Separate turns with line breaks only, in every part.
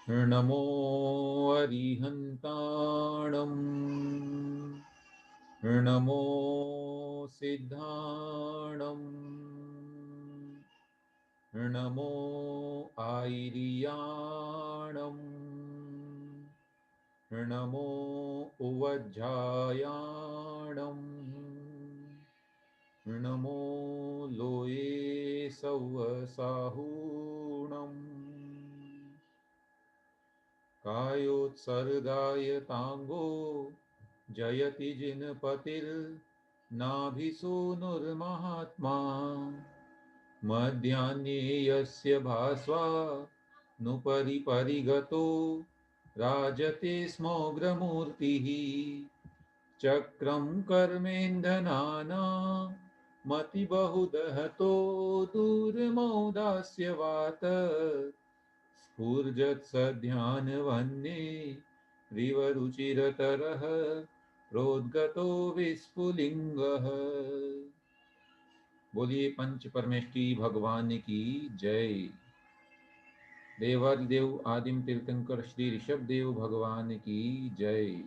नमो अरिहन्ताणं नमो सिद्धाणं नमो आयर्याणं नमो उवज्झायाणं नमो लोये सव्वसाहूणम् कायोत्सर्गाय तांगो जयति जिनपतिर्नाभिसूनुर्महात्मा मध्याह्ने यस्य भास्वा नुपरि परिगतो राजते स्मोग्रमूर्तिः चक्रं कर्मेन्धनाना मतिबहुदहतो दूरमौदास्यवात स्फुर्जत्सध्यानवन्ये रिवरुचिरतरः प्रोद्गतो विस्फुलिङ्गः। बोलिए पंच परमेष्टि भगवान की जय। देवादिदेव आदिम तीर्थंकर श्री ऋषभ देव भगवान की जय।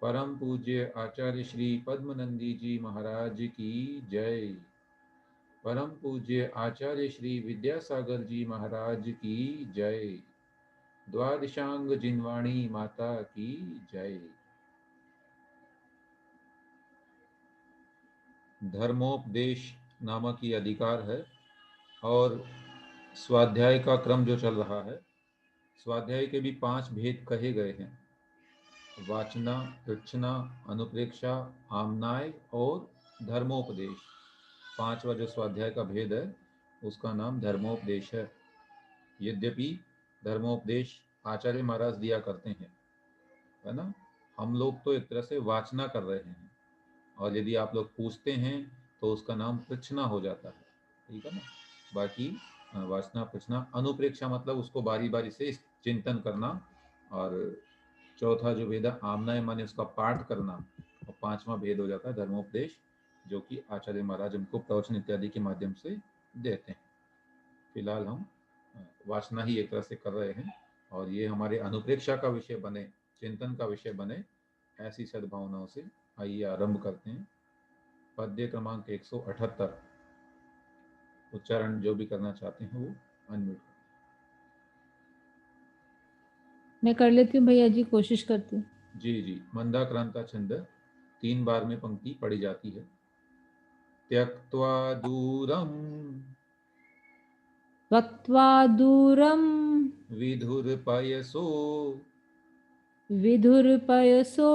परम पूज्य आचार्य श्री पद्मनंदी जी महाराज की जय। परम पूज्य आचार्य श्री विद्यासागर जी महाराज की जय। द्वादशांग जिनवाणी माता की जय। धर्मोपदेश नामक ये अधिकार है और स्वाध्याय का क्रम जो चल रहा है, स्वाध्याय के भी 5 भेद कहे गए हैं। वाचना, पृच्छना, अनुप्रेक्षा, आमनाय और धर्मोपदेश। 5वां जो स्वाध्याय का भेद है उसका नाम धर्मोपदेश है। यद्यपि धर्मोपदेश आचार्य महाराज दिया करते हैं, है ना। हम लोग तो एक तरह से वाचना कर रहे हैं और यदि आप लोग पूछते हैं तो उसका नाम पृच्छना हो जाता है, ठीक है ना। बाकी वाचना, पृच्छना, अनुप्रेक्षा मतलब उसको बारी बारी से चिंतन करना, और चौथा जो वेद आमनाय माने उसका पाठ करना, और 5वां भेद हो जाता है धर्मोपदेश, जो कि आचार्य महाराज हमको प्रवचन इत्यादि के माध्यम से देते हैं। फिलहाल हम वाचना ही एक तरह से कर रहे हैं और ये हमारे अनुप्रेक्षा का विषय बने, चिंतन का विषय बने, ऐसी सद्भावनाओं से आइए आरंभ करते हैं। पद्य क्रमांक 178। उच्चारण जो भी करना चाहते हैं वो अनम्यूट।
मैं कर लेती हूँ भैया जी, कोशिश करती हूँ।
जी जी। मंदाक्रांता छंद 3 बार में पंक्ति पढ़ी जाती है। त्यक्त्वा दूरम
त्यक्त्वा दूरं
विधुरपयसो
विधुरपयसो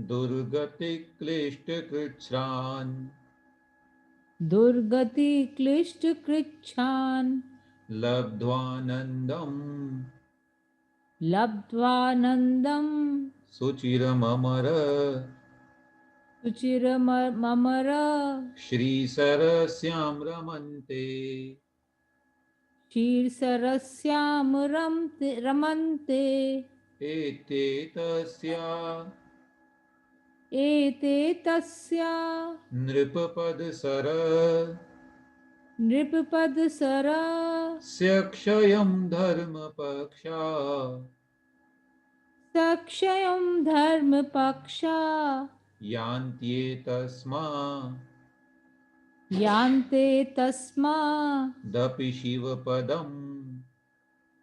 दुर्गतिक्लिष्टकृच्छ्रान्
दुर्गतिक्लिष्टकृच्छ्रान्
लब्ध्वानन्दम्
लब्ध्वानन्दं
सुचिरममर
सुचिरममर
श्रीसरस्यां रमन्ते।
शीर्षरस्यां रमन्ते
एते तस्या
एते तस्या
नृपपदसर
नृपपदसरा
स्यक्षयं धर्मपक्षा
सक्षयं धर्मपक्षा
यान्त्येतस्मा
यान्ते तस्मा
दपि शिवपदम्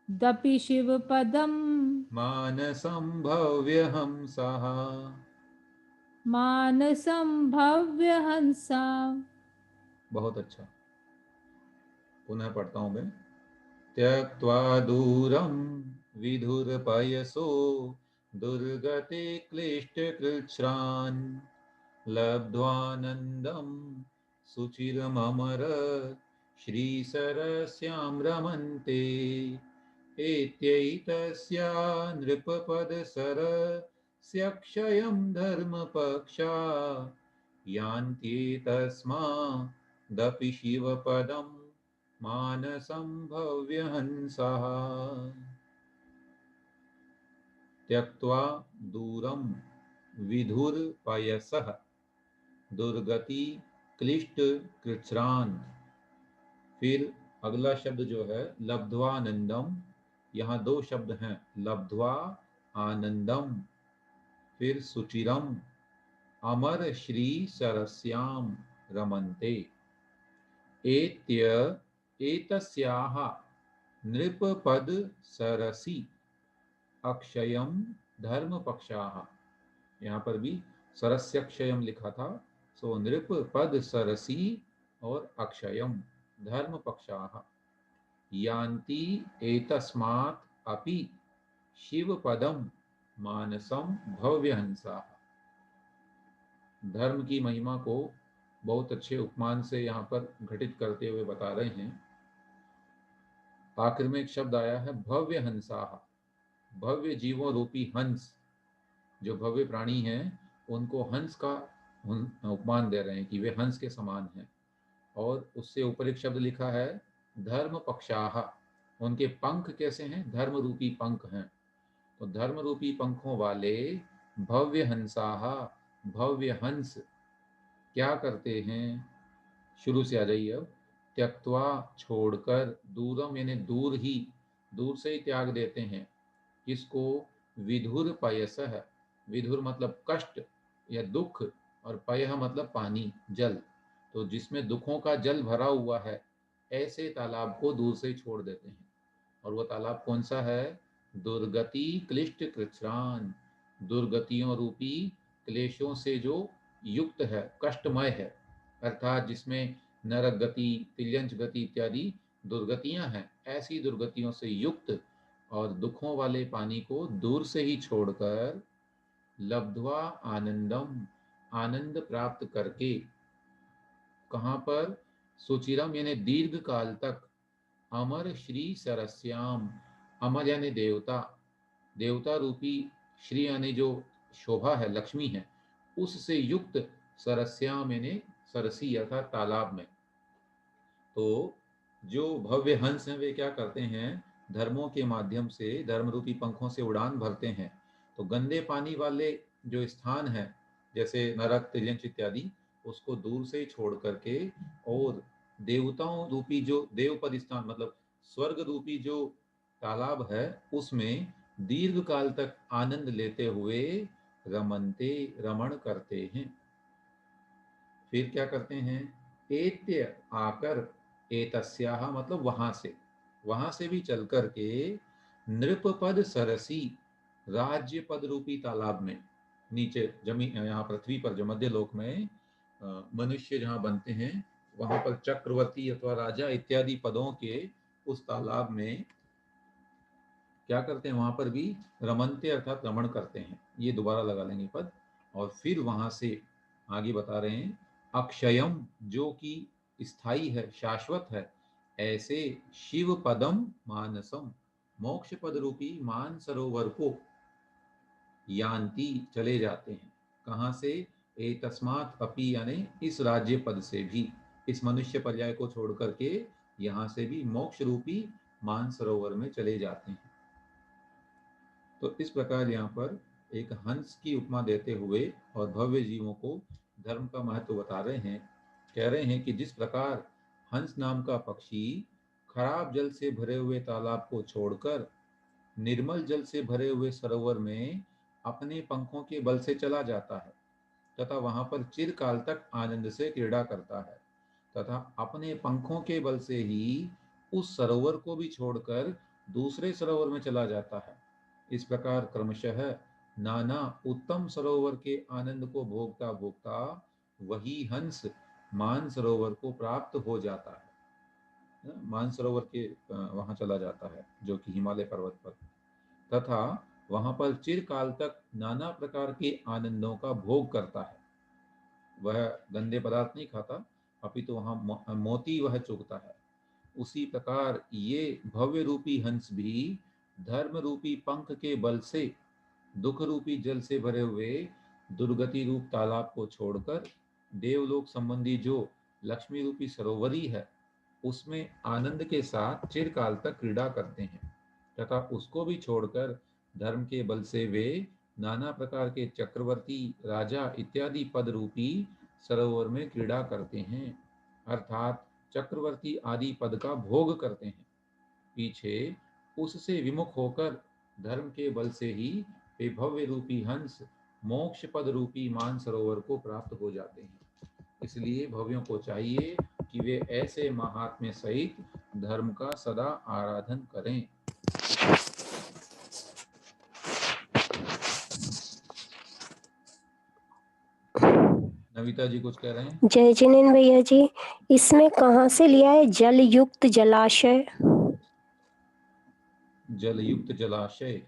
दपि शिवपदं
मानसं भव्यहंसः।
मानसं भव्यहंसा।
बहुत अच्छा। पुनः पढ़ता हूँ मैं। त्यक्त्वा दूरं विधुरपयसो दुर्गते क्लिष्टकृच्छ्रान् लब्ध्वानन्दं सुचिरममर श्रीसरस्यां रमन्ते। एत्यैतस्या नृपपदसरस्यक्षयं धर्मपक्षा यान्त्येतस्मादपि शिवपदं मानसं भव्यहंसः। त्यक्त्वा दूरं विधुरपयसः दुर्गति क्लिष्ट कृच्छ्रान। फिर अगला शब्द जो है लब्ध्वानंदम, यहाँ दो शब्द हैं, लब्ध्वा आनंदम, फिर सुचिरम, अमर श्री सरस्याम रमन्ते। एत्य एतस्याः नृपपद सरसी अक्षयम धर्म पक्षाः। यहाँ पर भी सरस्यक्षयम लिखा था, सो नृप पद सरसी और अक्षयम धर्म पक्षाः यान्ति एतस्मात् अपि शिव पदम मानसम भव्यहंसा। धर्म की महिमा को बहुत अच्छे उपमान से यहाँ पर घटित करते हुए बता रहे हैं। आखिर में एक शब्द आया है भव्य हंसा, भव्य जीवों रूपी हंस, जो भव्य प्राणी हैं उनको हंस का उपमान दे रहे हैं कि वे हंस के समान हैं। और उससे ऊपर एक शब्द लिखा है धर्म पक्षाह, उनके पंख कैसे हैं, धर्म रूपी पंख हैं। तो धर्म रूपी पंखों वाले भव्य हंसाह, भव्य हंस क्या करते हैं, शुरू से आ जाइए अब। त्यक्त्वा छोड़कर, दूरम यानी दूर ही, दूर से ही त्याग देते हैं। किसको? विधुर पयसः, विधुर मतलब कष्ट या दुख, और पयः मतलब पानी, जल। तो जिसमें दुखों का जल भरा हुआ है, ऐसे तालाब को दूर से ही छोड़ देते हैं। और वो तालाब कौन सा है? दुर्गति क्लिष्ट कृच्छ्रान, दुर्गतियों रूपी क्लेशों से जो युक्त है, कष्टमय है, अर्थात जिसमें नरक गति, तिर्यंच गति इत्यादि दुर्गतियां हैं, ऐसी दुर्गतियों से युक्त और दुखों वाले पानी को दूर से ही छोड़कर लब्ध्वा आनंदम, आनंद प्राप्त करके, कहाँ पर? सुचिरम यानी दीर्घ काल तक, अमर श्री सरस्याम, अमर यानी देवता, देवता रूपी श्री यानी जो शोभा है, लक्ष्मी है, उससे युक्त सरस्याम यानी सरसी अर्थात तालाब में। तो जो भव्य हंस हैं वे क्या करते हैं? धर्मों के माध्यम से, धर्म रूपी पंखों से उड़ान भरते हैं। तो गंदे पानी वाले जो स्थान है, जैसे नरक, तिर्यंच इत्यादि, उसको दूर से ही छोड़ करके, और देवताओं रूपी जो देवपद स्थान मतलब स्वर्ग रूपी जो तालाब है, उसमें दीर्घ काल तक आनंद लेते हुए रमनते, रमण करते हैं। फिर क्या करते हैं? एत्य आकर, एतस्याह मतलब वहां से भी चल करके नृपपद सरसी, राज्य पद रूपी तालाब में, नीचे जमीन, यहाँ पृथ्वी पर जो मध्य लोक में मनुष्य जहाँ बनते हैं, वहां पर चक्रवर्ती अथवा राजा इत्यादि पदों के उस तालाब में क्या करते हैं? वहां पर भी रमनते अर्थात रमण करते हैं। ये दोबारा लगा लेंगे पद। और फिर वहां से आगे बता रहे हैं अक्षयम, जो कि स्थायी है, शाश्वत है, ऐसे शिव पदम मानसम, मोक्ष पद रूपी मान सरोवर को यान्ति चले जाते हैं। कहाँ से? ए तस्मात अपि यानी इस राज्य पद से भी, इस मनुष्य पर्याय को छोड़ करके यहाँ से भी मोक्ष रूपी मान सरोवर में चले जाते हैं। तो इस प्रकार यहाँ पर एक हंस की उपमा देते हुए और भव्य जीवों को धर्म का महत्व बता रहे हैं। कह रहे हैं कि जिस प्रकार हंस नाम का पक्षी खराब जल से भरे हुए तालाब को छोड़कर निर्मल जल से भरे हुए सरोवर में अपने पंखों के बल से चला जाता है, तथा वहां पर चिरकाल तक आनंद से क्रीड़ा करता है, तथा अपने पंखों के बल से ही उस सरोवर को भी छोड़कर दूसरे सरोवर में चला जाता है, इस प्रकार क्रमशः नाना उत्तम सरोवर के आनंद को भोगता भोगता वही हंस मान सरोवर को प्राप्त हो जाता है, मान सरोवर के वहां चला जाता है जो कि हिमालय पर्वत पर, तथा वहां पर चिरकाल तक नाना प्रकार के आनंदों का भोग करता है। वह गंदे पदार्थ नहीं खाता, अपितु वहां मोती वह चुगता है। उसी प्रकार ये भव्य रूपी हंस भी धर्म रूपी पंख के बल से दुख रूपी जल से भरे हुए दुर्गति रूप तालाब को छोड़कर देवलोक संबंधी जो लक्ष्मी रूपी सरोवरी है, उसमें आनंद के साथ चिरकाल तक क्रीड़ा करते हैं, तथा उसको भी छोड़कर धर्म के बल से वे नाना प्रकार के चक्रवर्ती, राजा इत्यादि पद रूपी सरोवर में क्रीड़ा करते हैं, अर्थात चक्रवर्ती आदि पद का भोग करते हैं। पीछे उससे विमुख होकर धर्म के बल से ही वे भव्य रूपी हंस मोक्ष पद रूपी मानसरोवर को प्राप्त हो जाते हैं। इसलिए भव्यों को चाहिए कि वे ऐसे महात्म्य सहित धर्म का सदा आराधन करें। नविता जी कुछ कह रहे हैं?
जय जिनेन्द्र भैया जी, इसमें कहाँ से लिया है जल युक्त जलाशय?
जल युक्त जलाशय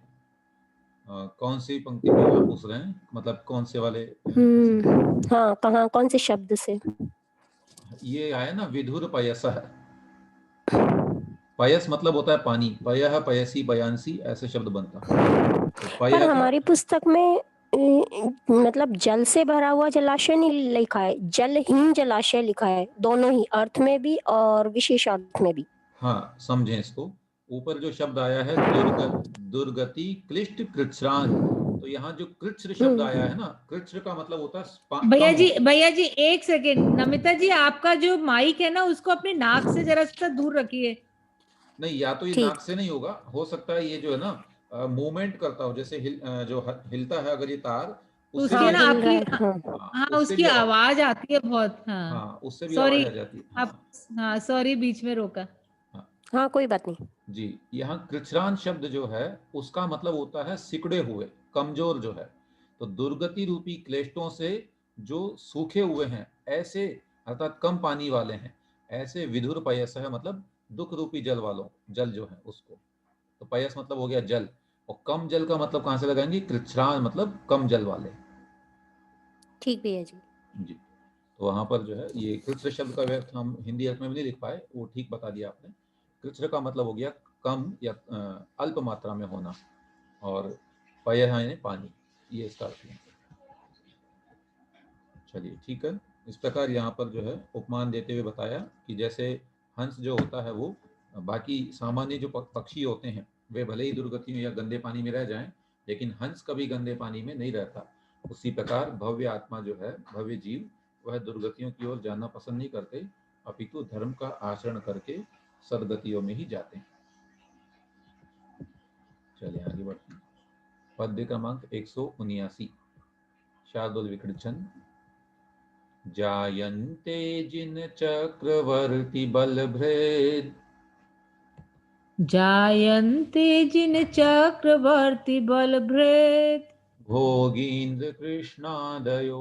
कौन सी पंक्ति में आप पूछ रहे हैं? मतलब कौन से वाले
हाँ, कहाँ, कौन से शब्द से?
ये आया ना, विधुर पयसः। पयस मतलब होता है पानी, पयः पयसी पयांसी ऐसे शब्द बनता है। तो
पर
पय का
हमारी पुस्तक में मतलब जल से भरा हुआ जलाशय नहीं लिखा है, जलहीन जलाशय लिखा है, दोनों ही अर्थ में भी और विशेष अर्थ में भी।
हाँ, समझें इसको। ऊपर जो शब्द आया है दुर्गति क्लिष्ट कृच्छ्रान, तो यहाँ जो कृच्छ्र शब्द आया है ना, कृच्छ्र का मतलब होता है
भैया जी एक सेकेंड, नमिता जी आपका जो माइक है ना उसको अपने नाक से जरा सा दूर रखिए।
नहीं, या तो ये
ठीक।
नाक से नहीं होगा, हो सकता है ये जो है ना मूवमेंट करता हो, जैसे हिलता है अगर ये तार, उससे
उसकी
भी
ना
हिल रहा
आपकी
है, हाँ।
हाँ
उससे
उसकी
भी
आवाज आती है बहुत। हाँ
हाँ, उससे भी
सॉरी,
आवाज आ जाती है।
आप हाँ सॉरी बीच में रोका।
हाँ
हाँ, कोई बात नहीं।
जी, यहाँ कृच्छ्रान शब्द जो है उसका मतलब होता है सिकुड़े हुए, कमजोर जो है। तो दुर्गति रूपी क्लेष्टों से जो सूखे हुए हैं ऐसे, अर्थात कम पानी वाले हैं ऐसे, विधुर पयस है मतलब दुख रूपी जल वालों, जल जो है उसको। तो पयस मतलब हो गया जल, और कम जल का मतलब कहाँ से लगाएंगे? कृच्छ्रान मतलब कम जल वाले।
ठीक भैया जी।
जी, तो वहाँ पर जो है ये कृच्छ्र शब्द का व्यर्थ हम हिंदी अर्थ में भी नहीं लिख पाए, वो ठीक बता दिया आपने। कृच्छ्र का मतलब हो गया कम या अल्प मात्रा में होना, और पयः यानी पानी, ये इसका अर्थ है। चलिए ठीक है। इस प्रकार यहाँ पर जो है उपमान देते हुए बताया कि जैसे हंस जो होता है वो, बाकी सामान्य जो पक्षी होते हैं वे भले ही दुर्गति में या गंदे पानी में रह जाएं, लेकिन हंस कभी गंदे पानी में नहीं रहता। उसी प्रकार भव्य आत्मा जो है, भव्य जीव, वह दुर्गतियों की ओर जाना पसंद नहीं करते, अपितु धर्म का आचरण करके सदगतियों में ही जाते हैं। चलिए आगे बढ़ते हैं। पद्य क्रमांक 179, शार्दुल विकृत जायन्ते जिन चक्रवर्ती बलभृत,
जायन्ते जिन चक्रवर्ती बलभृत,
भोगीन्द्र कृष्णादयो,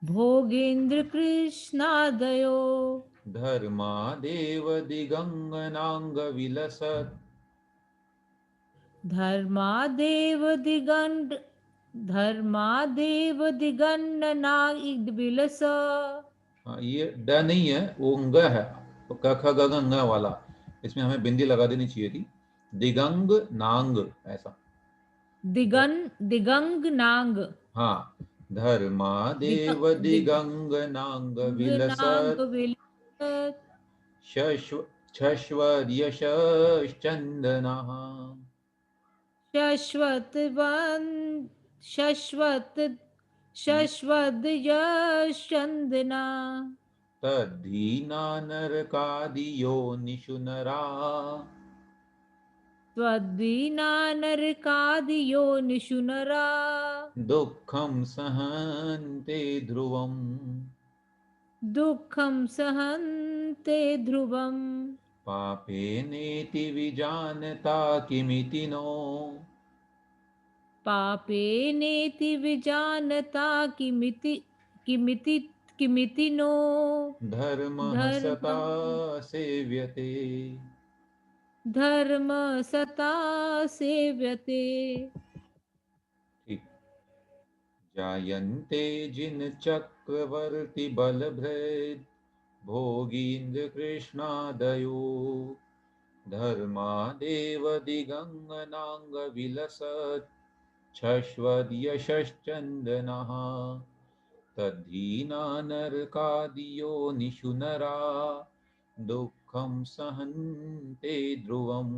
भोगेन्द्र कृष्णादयो,
धर्मादेव दिगंगनांग विलसत्,
धर्मादेव दिगंड धर्मादेव दिगन्ना विलस।
हाँ, ये ड नहीं है, वो ng है, तो क ख ग घ ng वाला, इसमें हमें बिंदी लगा देनी चाहिए थी। दिगंग नांग ऐसा।
दिगंग नांग,
हाँ, धर्मादेव दिगंग नांग
नांग
विलसत्,
विलसत्,
शश्वर्यशश्चन्दनः,
शश्वत शश्वत शश्वत यशंदना,
तद्धीना नरकादियो निशुनरा,
त्वद्दीना नरकादियो निशुनरा,
दुःखं सहन्ते ध्रुवम्,
दुःखं सहन्ते ध्रुवम्,
पापेनेति विजानता किमिति नो,
पापेनेति विजानता किमिति किमिति किमिति नो,
धर्मः सता
धर्मं
सेव्यते।
धर्म सता सेव्यते।
ठीक। जायन्ते जिन चक्रवर्ति बलभृत, भोगीन्द्र कृष्णादयो, धर्मादेव दिगङ्गनाङ्ग विलसत्, शश्वद्यशश्चन्दनः, तद्धीना नरकादियो निशुनरा, दुःखं सहन्ते ध्रुवम्,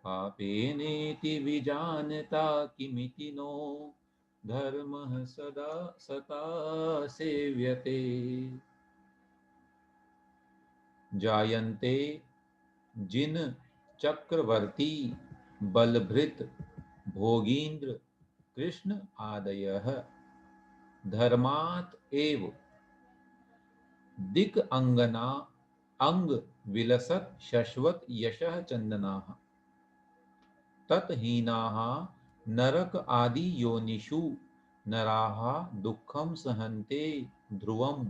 पापेनेति विजानता किमिति नो, धर्मः सदा सता सेव्यते। जायन्ते जिन चक्रवर्ती बलभृत भोगीन्द्र कृष्ण आदयः धर्मात् एव दिक् अंगना अंग विलसत् शश्वत यशः चंदनाः तत्हीनाः नरक आदि योनिषु नराः दुःखं सहन्ते ध्रुवम्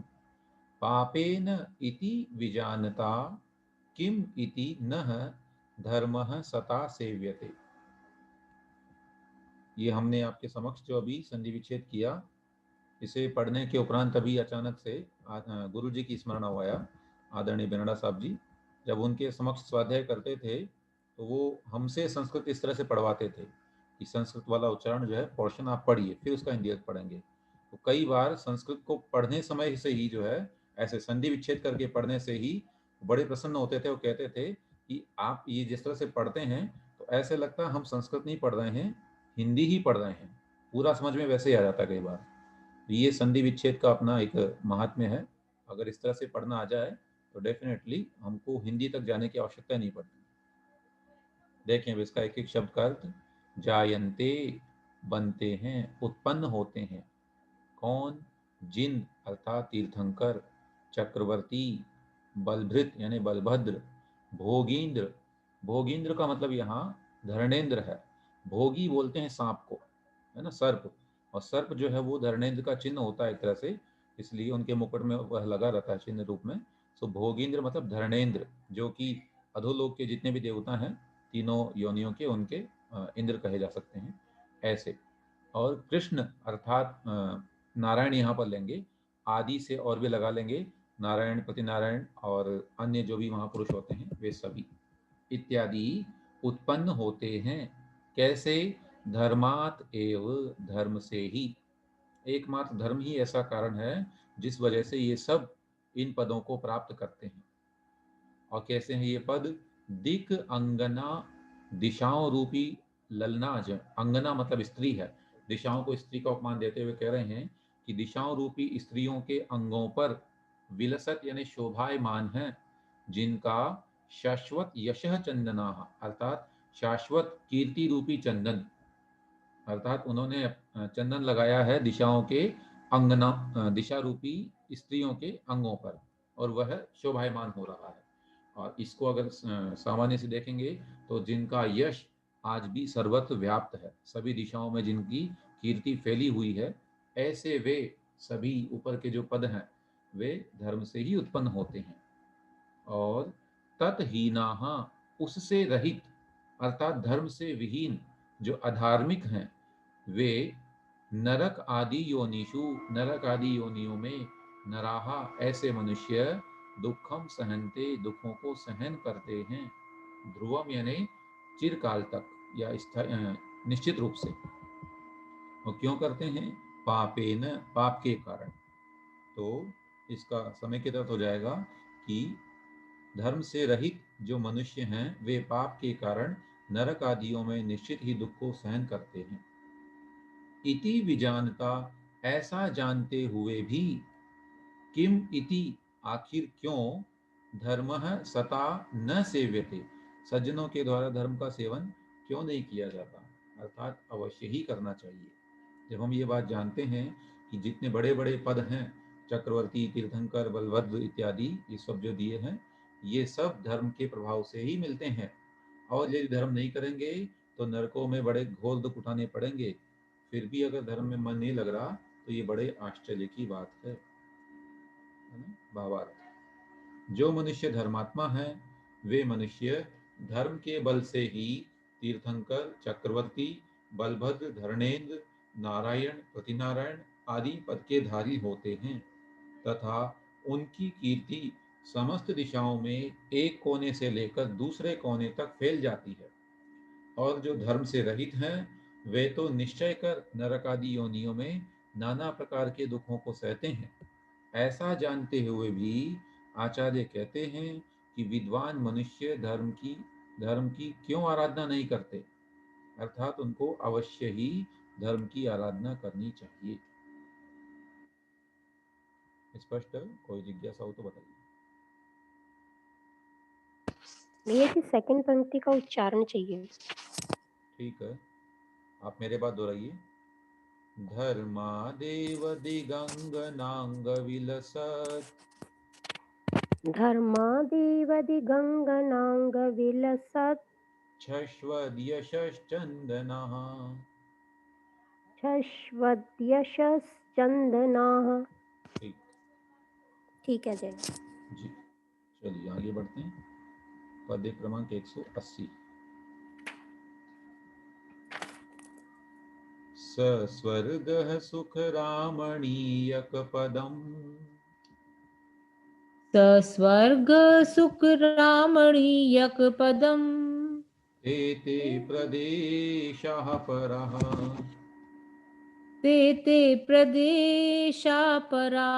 पापेन इति विजानता किम इति नः धर्मः सता सेव्यते। ये हमने आपके समक्ष जो अभी संधि विच्छेद किया, इसे पढ़ने के उपरांत अभी अचानक से गुरु जी की स्मरण हो आया। आदरणीय बेनड़ा साहब जी जब उनके समक्ष स्वाध्याय करते थे तो वो हमसे संस्कृत इस तरह से पढ़वाते थे कि संस्कृत वाला उच्चारण जो है पोर्शन आप पढ़िए, फिर उसका हिंदी पढ़ेंगे। तो कई बार संस्कृत को पढ़ने समय से ही जो है ऐसे संधि विच्छेद करके पढ़ने से ही बड़े प्रसन्न होते थे। वो कहते थे कि आप ये जिस तरह से पढ़ते हैं तो ऐसे लगता है हम संस्कृत नहीं पढ़ रहे हैं, हिंदी ही पढ़ रहे हैं, पूरा समझ में वैसे ही आ जाता है कई बार। ये संधि विच्छेद का अपना एक महात्म्य है। अगर इस तरह से पढ़ना आ जाए तो डेफिनेटली हमको हिंदी तक जाने की आवश्यकता नहीं पड़ती। देखें अब इसका एक एक शब्द का अर्थ। जायन्ते बनते हैं, उत्पन्न होते हैं। कौन? जिन अर्थात तीर्थंकर, चक्रवर्ती, बलभृत यानी बलभद्र, भोगींद्र, भोगींद्र का मतलब यहाँ धर्णेन्द्र है। भोगी बोलते हैं सांप को, है ना, सर्प। और सर्प जो है वो धर्णेन्द्र का चिन्ह होता है एक तरह से, इसलिए उनके मुकुट में वह लगा रहता है चिन्ह रूप में। सो भोगींद्र मतलब धर्णेन्द्र, जो कि अधोलोक के जितने भी देवता हैं तीनों योनियों के, उनके इंद्र कहे जा सकते हैं ऐसे। और कृष्ण अर्थात नारायण यहाँ पर लेंगे, आदि से और भी लगा लेंगे, नारायण, प्रतिनारायण और अन्य जो भी महापुरुष होते हैं वे सभी इत्यादि उत्पन्न होते हैं। कैसे? धर्मात एव, धर्म से ही। एकमात्र धर्म ही ऐसा कारण है जिस वजह से ये सब इन पदों को प्राप्त करते हैं। और कैसे हैं ये पद? दिक अंगना, दिशाओं रूपी ललनाज। अंगना मतलब स्त्री है, दिशाओं को स्त्री का उपमान देते हुए कह रहे हैं कि दिशाओं रूपी स्त्रियों के अंगों पर विलसत यानी शोभायमान है, जिनका शाश्वत यशः चंदना अर्थात शाश्वत कीर्ति रूपी चंदन, अर्थात उन्होंने चंदन लगाया है दिशाओं के अंगना, दिशा रूपी स्त्रियों के अंगों पर, और वह शोभायमान हो रहा है। और इसको अगर सामान्य से देखेंगे तो जिनका यश आज भी सर्वत्र व्याप्त है, सभी दिशाओं में जिनकी कीर्ति फैली हुई है, ऐसे वे सभी ऊपर के जो पद हैं वे धर्म से ही उत्पन्न होते हैं। और तत्हीनाहा, उससे रहित अर्थात धर्म से विहीन जो अधार्मिक हैं, वे नरक आदि योनिषु, नरक आदि योनियों में, नराहा ऐसे मनुष्य, दुखम सहनते दुखों को सहन करते हैं, ध्रुवम यानी चिरकाल तक या निश्चित रूप से। और क्यों करते हैं? पापेन, पाप के कारण। तो इसका समेकित अर्थ हो जाएगा कि धर्म से रहित जो मनुष्य हैं वे पाप के कारण नरक आदियों में निश्चित ही दुख को सहन करते हैं। इति विजानता, ऐसा जानते हुए भी, किम इति आखिर क्यों, धर्मः सता न सेव्यते, सज्जनों के द्वारा धर्म का सेवन क्यों नहीं किया जाता, अर्थात अवश्य ही करना चाहिए। जब हम ये बात जानते हैं कि जितने बड़े बड़े पद हैं, चक्रवर्ती, तीर्थंकर, बलभद्र इत्यादि, ये सब जो दिए हैं ये सब धर्म के प्रभाव से ही मिलते हैं। और यदि धर्म नहीं करेंगे तो नरकों में बड़े घोर दुख उठाने पड़ेंगे। फिर भी अगर धर्म में मन नहीं लग रहा तो ये बड़े आश्चर्य की बात है ना? भावार्थ, जो मनुष्य धर्मात्मा है वे मनुष्य धर्म के बल से ही तीर्थंकर, चक्रवर्ती, बलभद्र, धर्णेन्द्र, नारायण, प्रतिनारायण आदि पद के धारी होते हैं, तथा उनकी कीर्ति समस्त दिशाओं में एक कोने से लेकर दूसरे कोने तक फैल जाती है। और जो धर्म से रहित हैं वे तो निश्चय कर नरक आदि योनियों में नाना प्रकार के दुखों को सहते हैं। ऐसा जानते हुए भी आचार्य कहते हैं कि विद्वान मनुष्य धर्म की क्यों आराधना नहीं करते, अर्थात उनको अवश्य ही धर्म की आराधना करनी चाहिए। स्पष्ट है? कोई जिज्ञासा हो तो बताइए।
भैया जी सेकंड पंक्ति का उच्चारण चाहिए।
ठीक है, आप मेरे बात दोहराइए। धर्मादेव दिगंगनांग विलसत्,
धर्मादेव दिगंगनांग विलसत्,
शश्वद्यशश्चन्दनः।
शश्वद्यशश्चन्दनाः।
ठीक।
ठीक है जय।
जी, चलिए आगे बढ़ते हैं। पद्य क्रमांक 180। सस्वर्गः सुखरामणीयकपदम्,
सस्वर्ग सुख रामणीयक पदम,
ते ते प्रदेशाः परः।
ते ते प्रदेशा परा,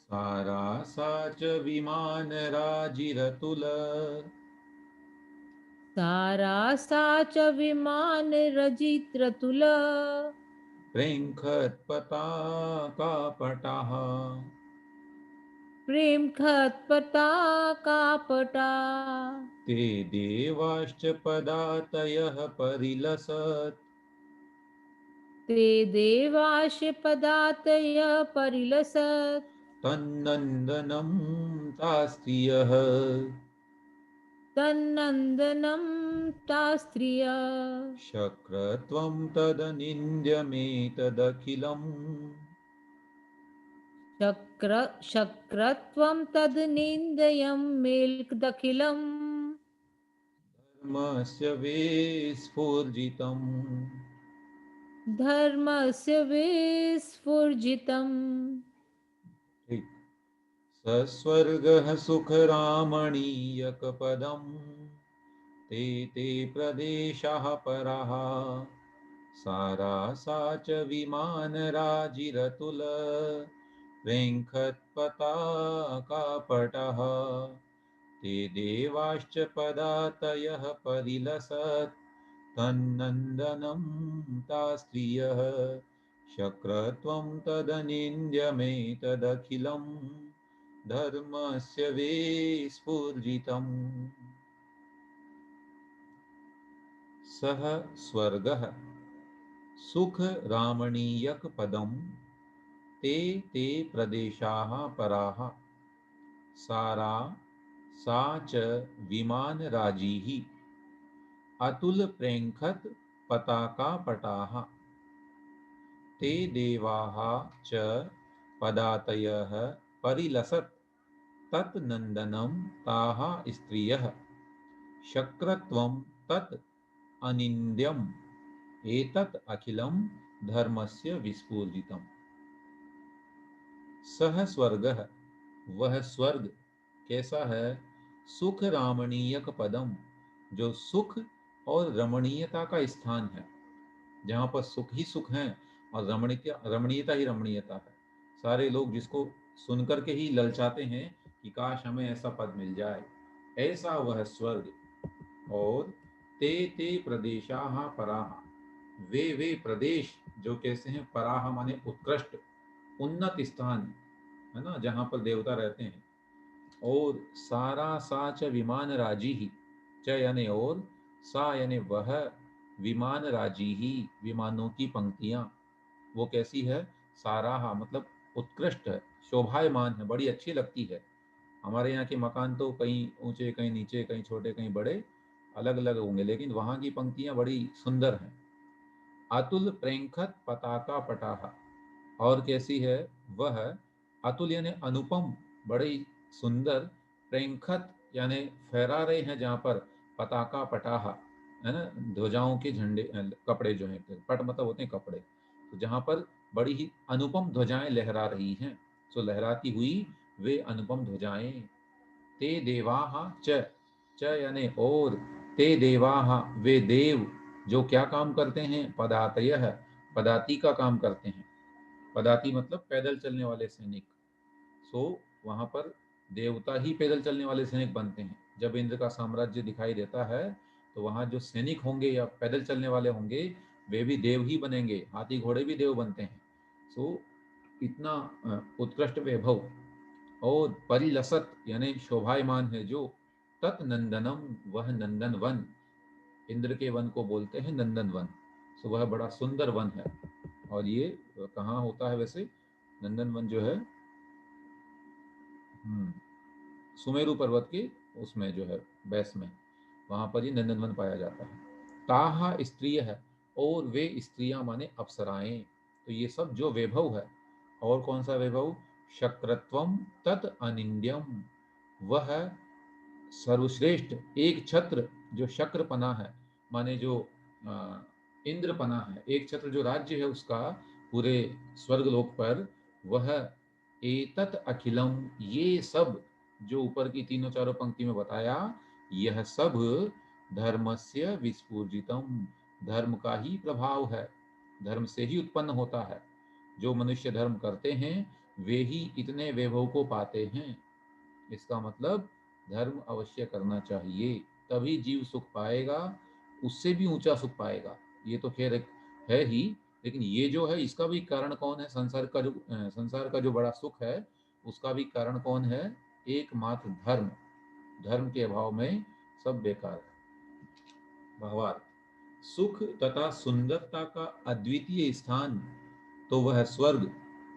सारासा च विमानराजिरतुल,
सारासा च विमान रजित रतुल,
प्रेङ्खत्पताकापटाः।
प्रेम खत पताका पटा,
ते देवाश्च पदातयः परिलसत्,
ते देवाश पदातय परिलसत्,
तन्नन्दनं तास्त्रियः।
तन्नन्दनं तास्त्रिय,
शक्रत्वं तदनिन्द्यमेतदखिलम्,
शक्रत्वं तद् निन्दयं मेल्दखिलम्,
धर्मस्य विस्फुर्जितम्।
धर्मस्य विस्फुर्जितम्।
ठीक। सस्वर्गः सुखरामणीयकपदम्, ते ते प्रदेशाः पराः। सारासा च विमानराजिरतुल, वेङ्खत्पताकापटः। ते देवाश्च पदातयः परिलसत्, तन्नन्दनं तास्त्रियः। शक्रत्वं तदनिन्द्यमेतदखिलम्, धर्मस्य विस्फुर्जितम्। सः स्वर्गः सुख रामणीयक पदम, ते ते प्रदेशाः पराः। सारा सा च विमान राजीः, अतुल प्रेंखत पताका पटाः। ते देवाः च पदातयः परिलसत्, तत् नन्दनं ताः स्त्रियः। शक्रत्वं तत् अनिन्द्यम्, एतत् अखिलं धर्मस्य विस्फुरितम्। सह स्वर्गः वह स्वर्ग कैसा है? सुख रामणीयक पदम, जो सुख और रमणीयता का स्थान है, जहाँ पर सुख ही सुख है और रमणीयता ही रमणीयता है। सारे लोग जिसको सुनकर के ही ललचाते हैं कि काश हमें ऐसा पद मिल जाए, ऐसा वह स्वर्ग। और ते ते प्रदेशाः पराः, वे प्रदेश जो कैसे हैं? पराः माने उत्कृष्ट, उन्नत स्थान है ना, जहाँ पर देवता रहते हैं। और सारा सा च विमान राजी ही, च यानी और, सा यानी वह, विमान राजी ही विमानों की पंक्तियां, वो कैसी है? साराहा मतलब उत्कृष्ट है, शोभायमान है, बड़ी अच्छी लगती है। हमारे यहाँ के मकान तो कहीं ऊंचे कहीं नीचे, कहीं छोटे कहीं बड़े, अलग अलग होंगे, लेकिन वहाँ की पंक्तियां बड़ी सुंदर हैं। अतुल प्रेंखत पताका पटाहा, और कैसी है वह? अतुल यानी अनुपम, बड़ी सुंदर, प्रेंखत यानी फहरा रहे हैं जहाँ पर, पताका पटाहा है ना, ध्वजाओं के झंडे, कपड़े जो हैं, पट मतलब होते हैं कपड़े, तो जहाँ पर बड़ी ही अनुपम ध्वजाएं लहरा रही हैं, सो लहराती हुई वे अनुपम ध्वजाएं। ते देवाहा च, च यानी और, ते देवाहा वे देव, जो क्या काम करते हैं? पदातयः, पदाती का काम करते हैं। पदाती मतलब पैदल चलने वाले सैनिक। सो वहां पर देवता ही पैदल चलने वाले सैनिक बनते हैं। जब इंद्र का साम्राज्य दिखाई देता है तो वहां जो सैनिक होंगे या पैदल चलने वाले होंगे, वे भी देव ही बनेंगे, हाथी घोड़े भी देव बनते हैं। सो इतना उत्कृष्ट वैभव। और परिलसत यानी शोभायमान है जो, तत् नंदनम, वह नंदन वन, इंद्र के वन को बोलते हैं नंदन वन। सो वह बड़ा सुंदर वन है। और ये कहाँ होता है वैसे? नंदन वन जो है सुमेरु पर्वत के उसमें जो है बैस में, वहां पर ही नंदन वन पाया जाता है। ताहा स्त्रिय है, और वे स्त्रियां माने अप्सराएं। तो ये सब जो वैभव है, और कौन सा वैभव? शक्रत्वम तत् अनिंद्यम, वह सर्वश्रेष्ठ एक छत्र जो शक्रपना है, माने जो इंद्रपना है, एक छत्र जो राज्य है उसका पूरे स्वर्गलोक पर, वह एतत् अखिलम, ये सब जो ऊपर की तीनों चारों पंक्ति में बताया, यह सब धर्मस्य विस्फुजितम, धर्म का ही प्रभाव है, धर्म से ही उत्पन्न होता है। जो मनुष्य धर्म करते हैं वे ही इतने वैभव को पाते हैं। इसका मतलब धर्म अवश्य करना चाहिए, तभी जीव सुख पाएगा, उससे भी ऊंचा सुख पाएगा। ये तो खैर एक है ही, लेकिन ये जो है इसका भी कारण कौन है? संसार का जो बड़ा सुख है उसका भी कारण कौन है? एकमात्र धर्म। धर्म के अभाव में सब बेकार है। भावार्थ, सुख तथा सुंदरता का अद्वितीय स्थान तो वह स्वर्ग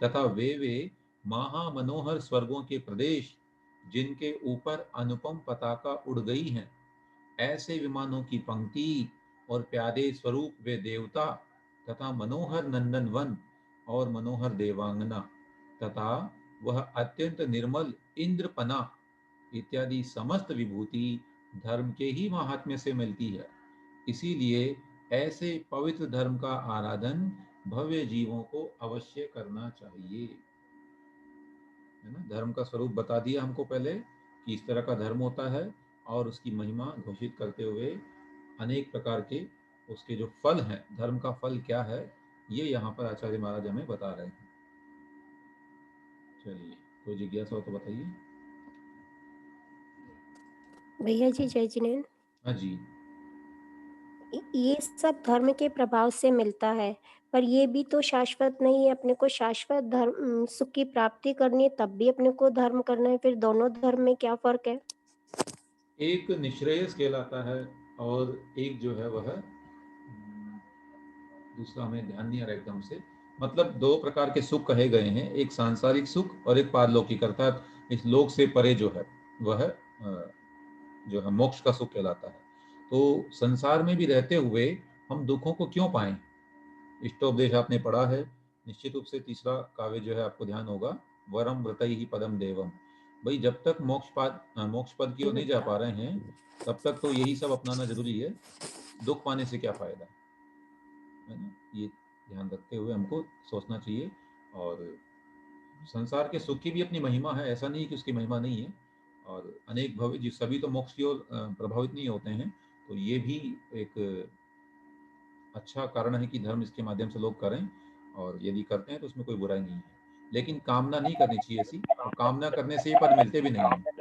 तथा वे महामनोहर स्वर्गों के प्रदेश जिनके ऊपर अनुपम पताका उड़ गई हैं, ऐसे विमानों की पंक्ति और प्यादे स्वरूप वे देवता तथा मनोहर नंदन वन और मनोहर देवांगना तथा वह अत्यंत निर्मल इंद्रपना इत्यादि समस्त विभूति धर्म के ही महात्म्य से मिलती है। इसीलिए ऐसे पवित्र धर्म का आराधन भव्य जीवों को अवश्य करना चाहिए। है ना? धर्म का स्वरूप बता दिया हमको पहले कि इस तरह का धर्म होता है, और उसकी महिमा घोषित करते हुए अनेक प्रकार के उसके जो फल हैं, धर्म का फल क्या है, ये यहाँ पर आचार्य महाराज हमें बता रहे हैं। चलिए, कोई जिज्ञासा हो तो बताइए।
भैया जी जय जिनेन्द्र,
हाँ जी।
ये सब धर्म के प्रभाव से मिलता है, पर ये भी तो शाश्वत नहीं है। अपने को शाश्वत धर्म सुख की प्राप्ति करनी है, तब भी अपने को धर्म करना है। फिर दोनों धर्म में क्या फर्क है?
एक निश्रेयस कहलाता है, और एक जो है वह दूसरा हमें ध्यान नहीं आ रहा एकदम से। मतलब दो प्रकार के सुख कहे गए हैं, एक सांसारिक सुख और एक पारलौकिक, अर्थात इस लोक से परे जो है वह जो है मोक्ष का सुख कहलाता है। तो संसार में भी रहते हुए हम दुखों को क्यों पाएं? इष्टोपदेश आपने पढ़ा है, निश्चित रूप से तीसरा काव्य जो है आपको ध्यान होगा, वरम व्रतई ही पदम देवम। भाई जब तक मोक्ष पद की ओर नहीं जा पा रहे हैं तब तक तो यही सब अपनाना जरूरी है। दुख पाने से क्या फायदा है ना? ये ध्यान रखते हुए हमको सोचना चाहिए। और संसार के सुख की भी अपनी महिमा है, ऐसा नहीं कि उसकी महिमा नहीं है। और अनेक भव्य जी सभी तो मोक्ष की ओर प्रभावित नहीं होते हैं, तो ये भी एक अच्छा कारण है कि धर्म इसके माध्यम से लोग करें, और यदि करते हैं तो उसमें कोई बुराई नहीं है। लेकिन कामना नहीं करनी चाहिए ऐसी, और कामना करने से ये पद मिलते भी नहीं है।